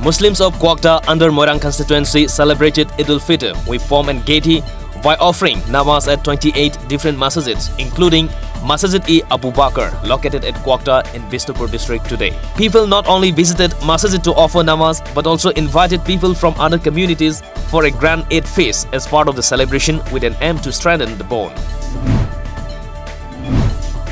Muslims of Kwakta under Moirang constituency celebrated Eid al-Fitr with pomp and gaiety by offering namaz at 28 different masjids, including Masjid-e-Abu Bakr, located at Kwakta in Bishnupur district today. People not only visited masjid to offer namaz, but also invited people from other communities for a grand Eid feast as part of the celebration with an aim to strengthen the bond.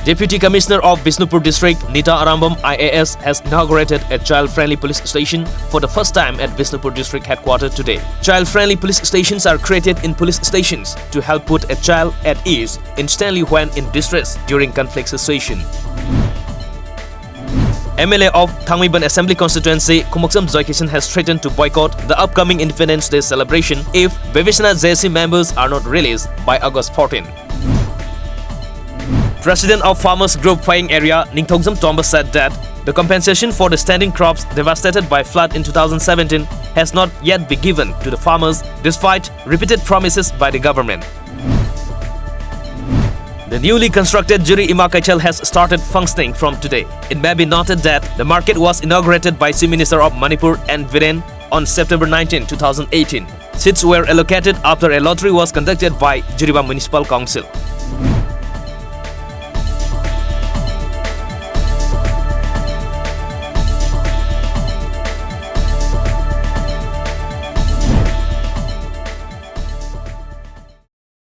Deputy Commissioner of Bishnupur District, Nita Arambam IAS, has inaugurated a child-friendly police station for the first time at Bishnupur District headquarters today. Child-friendly police stations are created in police stations to help put a child at ease instantly when in distress during conflict situation. MLA of Thangmiban Assembly Constituency, Kumoksam Zoykishan, has threatened to boycott the upcoming Independence Day celebration if Vivishana JC members are not released by August 14. President of Farmers Group Phaying Area, Ningthongzam Tomba, said that the compensation for the standing crops devastated by flood in 2017 has not yet been given to the farmers despite repeated promises by the government. The newly constructed Juri Ima Kaichal has started functioning from today. It may be noted that the market was inaugurated by Chief Minister of Manipur and Viren on September 19, 2018. Seats were allocated after a lottery was conducted by Juriba Municipal Council.